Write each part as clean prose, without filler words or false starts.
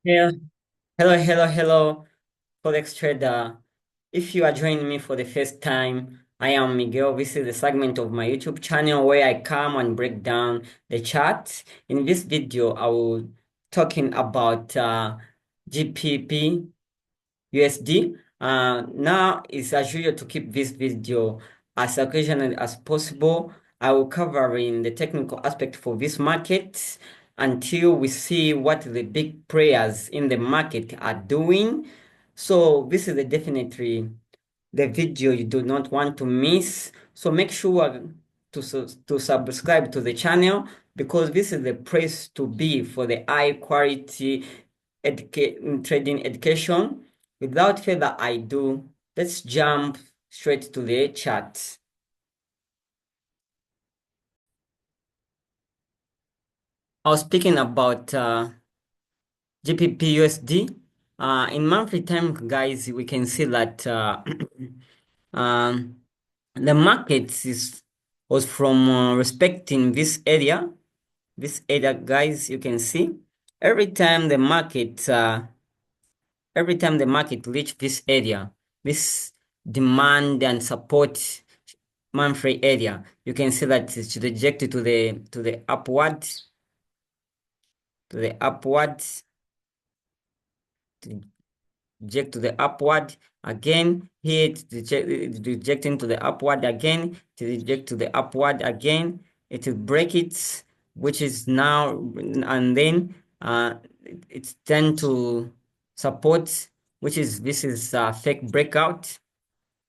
Yeah. Hello, Forex trader. If you are joining me for the first time, I am Miguel. This is the segment of my YouTube channel where I come and break down the charts. In this video, I will talking about GBPUSD. Now it's as usual to keep this video as occasional as possible. I will cover in the technical aspect for this market until we see what the big players in the market are doing. So this is definitely the video you do not want to miss. So make sure to subscribe to the channel because this is the place to be for the high quality trading education. Without further ado, let's jump straight to the chart. I was speaking about GBPUSD. In monthly time, guys, we can see that um, the market was from respecting this area. This area, guys, you can see every time the market reach this area, this demand and support monthly area, you can see that it's rejected to the upward, to the upward, to reject to the upward again. Here it's rejecting to the upward again, to reject to the upward again. It will break it, which is now, and then it's tend to support, which is this is fake breakout.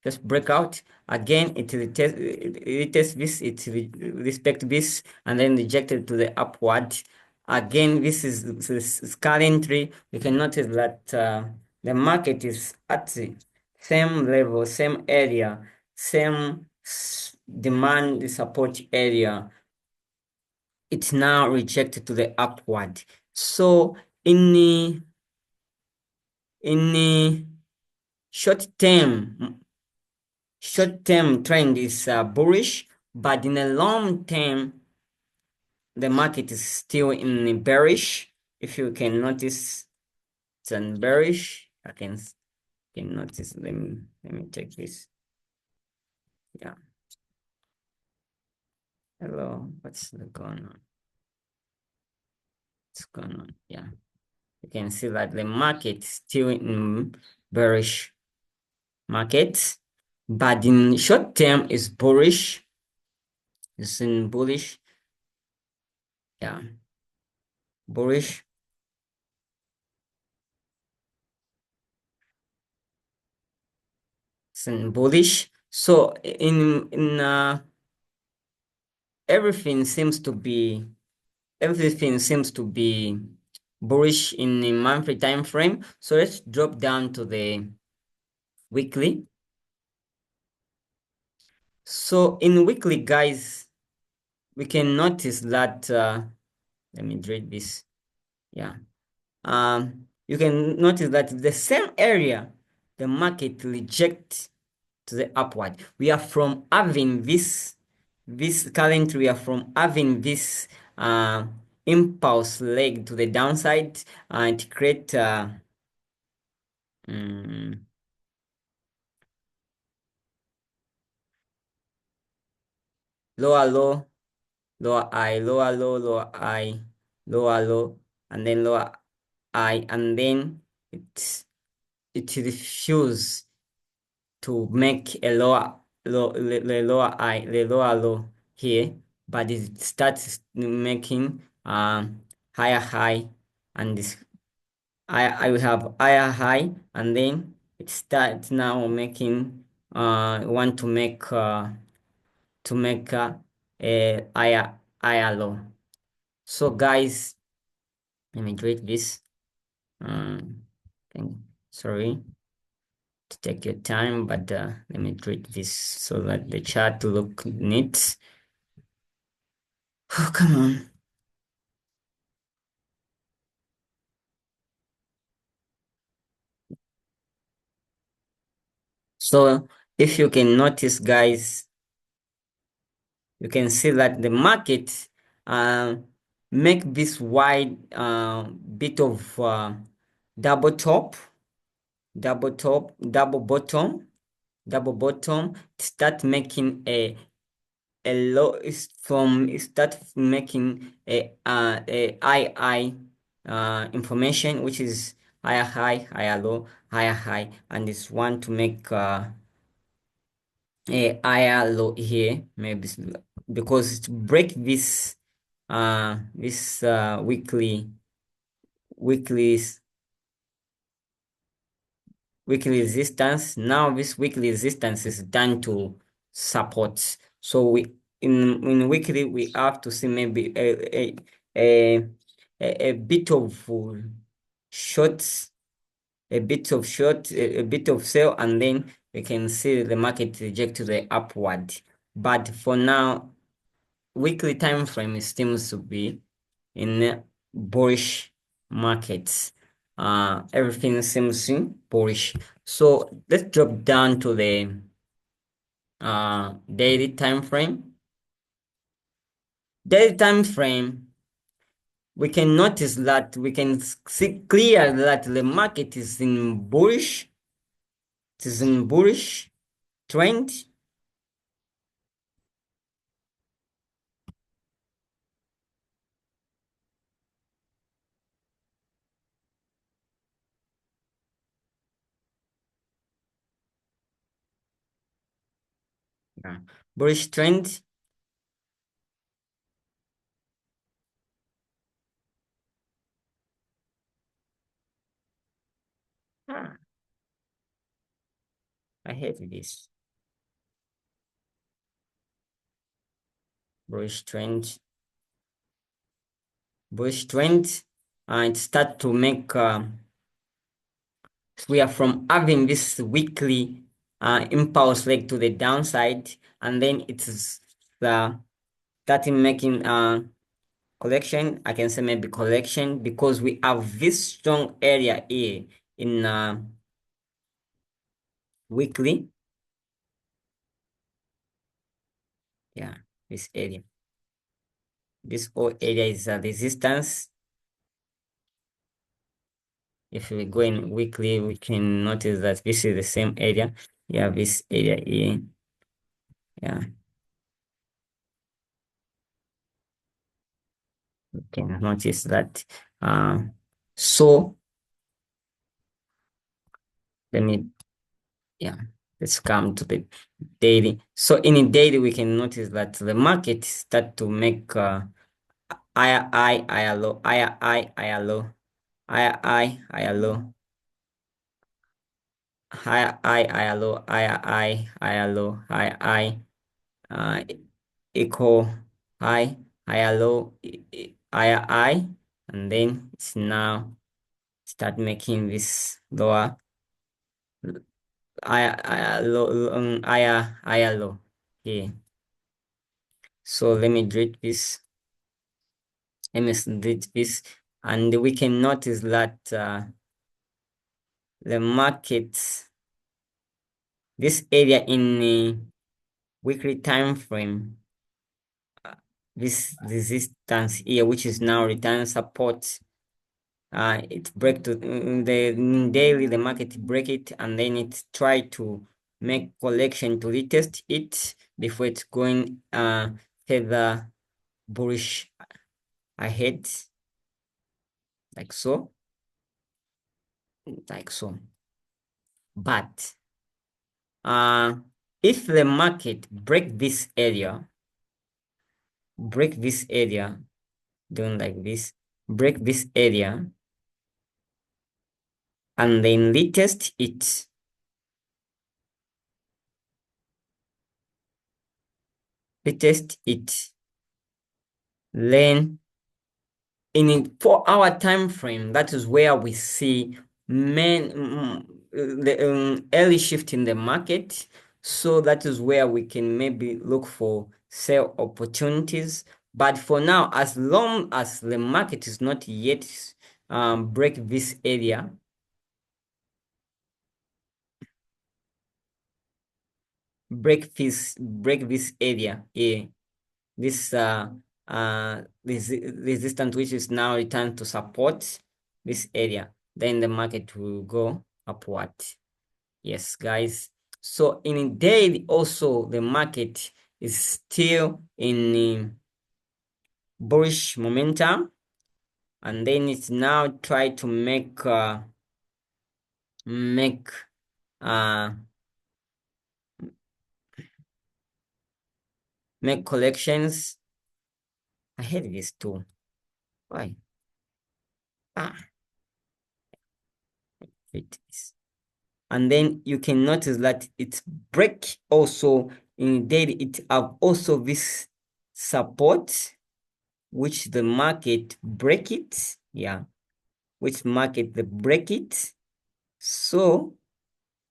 Just break out again. It retest this, respect this, and then reject it to the upward again. This is currently we can notice that the market is at the same level, same area, same demand support area. It's now rejected to the upward. So in the short term short-term trend is bullish, but in the long term, the market is still in bearish. If you can notice, it's in bearish. Can notice. Let me check this. Yeah. Hello. Going on? What's going on? Yeah. You can see that the market is still in bearish market, but in short term is bullish. It's in bullish. Yeah. Bullish. It's in bullish. So in everything seems to be everything seems to be bullish in the monthly time frame. So let's drop down to the weekly. So in weekly, guys, we can notice that let me read this. Yeah. You can notice that the same area the market reject to the upward. We are from having this currently we are from having this impulse leg to the downside and create mm, lower low, lower high, lower low, lower high, lower low, and then lower high, and then it refuses to make a the lower high, the lower low here, but it starts making higher high, and this I will have higher high, and then it starts now making want to make a higher low. So guys, let me create this. Um, sorry to take your time, but let me create this so that the chart to look neat. Oh, come on. So if you can notice, guys, you can see that the market uh, make this wide bit of double top, double top, double bottom, start making a low is from start making a information, which is higher high, higher low, higher high, and it's one to make a higher low here, maybe because to break this weekly weekly resistance. Now this weekly resistance is done to support. So we in weekly we have to see maybe a, a bit of shorts, a bit of sell, and then we can see the market reject to the upward. But for now, weekly time frame seems to be in bullish markets. Everything seems bullish. So let's drop down to the daily time frame. Daily time frame, we can notice that we can see clear that the market is in bullish. It is in bullish trend. Yeah. Bullish trend. Ah, I hate this. Bullish trend. Bullish trend. And start to make we are from having this weekly impulse leg to the downside, and then it's starting making collection. I can say maybe collection because we have this strong area here in weekly. Yeah, this area. This whole area is a resistance. If we go in weekly, we can notice that this is the same area. Yeah, this area here. Yeah, you can notice that. So let me, yeah, let's come to the daily. So in a daily, we can notice that the market start to make higher high, higher low, higher high, higher low, higher high, higher low, higher high, higher low, higher high, higher low, higher high, uh, equal high, higher low, higher high, and then it's now start making this lower, higher, higher low, higher, higher low. Okay. So let me delete this. Let me delete this, and we can notice that the market, this area in the weekly time frame, this resistance here, which is now return support, it break to in the in daily the market break it, and then it try to make collection to retest it before it's going further bullish ahead, like so, like so. But uh if the market break this area, doing like this, break this area, and then retest it, retest it, then in a 4 hour time frame, that is where we see the early shift in the market. So that is where we can maybe look for sell opportunities. But for now, as long as the market is not yet break this area, break this area here, this resistance, which is now returned to support this area. then the market will go upward. Yes, guys. So in daily also the market is still in bullish momentum, and then it's now try to make uh make collections. I hate this too. Why? Ah, it is. And then you can notice that it's break also in daily. It have also this support, which the market break it. Yeah, which market they break it. So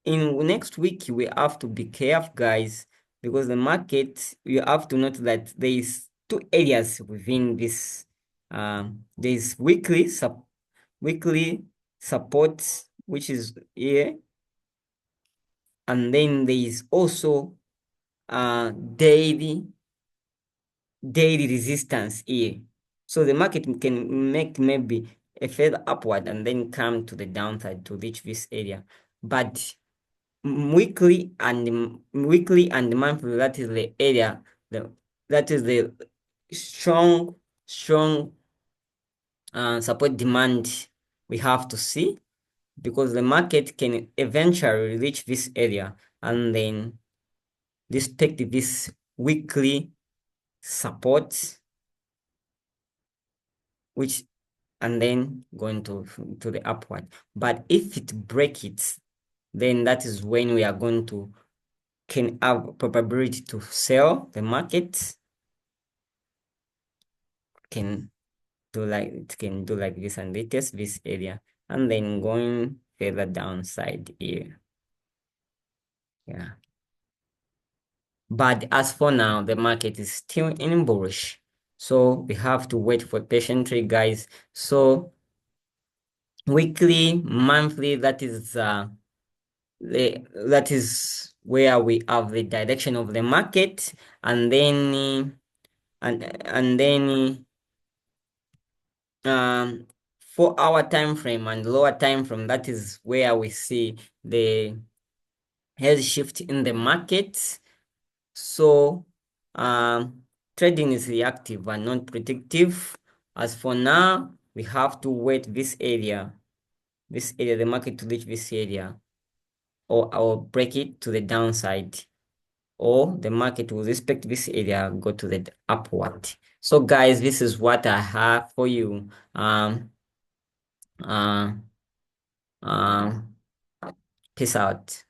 in next week we have to be careful, guys, because the market, you have to note that there is two areas within this. There is weekly support, which is here, and then there is also daily resistance here. So the market can make maybe a further upward and then come to the downside to reach this area, but weekly and monthly, that is the area, that is the strong support demand we have to see, because the market can eventually reach this area and then respect this weekly support, which and then going to the upward. But if it breaks it, then that is when we are going to can have probability to sell. The market can do like this and retest this area and then going further downside here. Yeah. But as for now, the market is still in bullish. So we have to wait for patiently, guys. So weekly, monthly, that is where we have the direction of the market, and then and then 4 hour time frame and lower time frame, that is where we see the head shift in the market. So trading is reactive and not predictive. As for now, we have to wait this area, the market to reach this area, or break it to the downside, or the market will respect this area, go to the upward. So guys, this is what I have for you. Uh, uh, Peace out.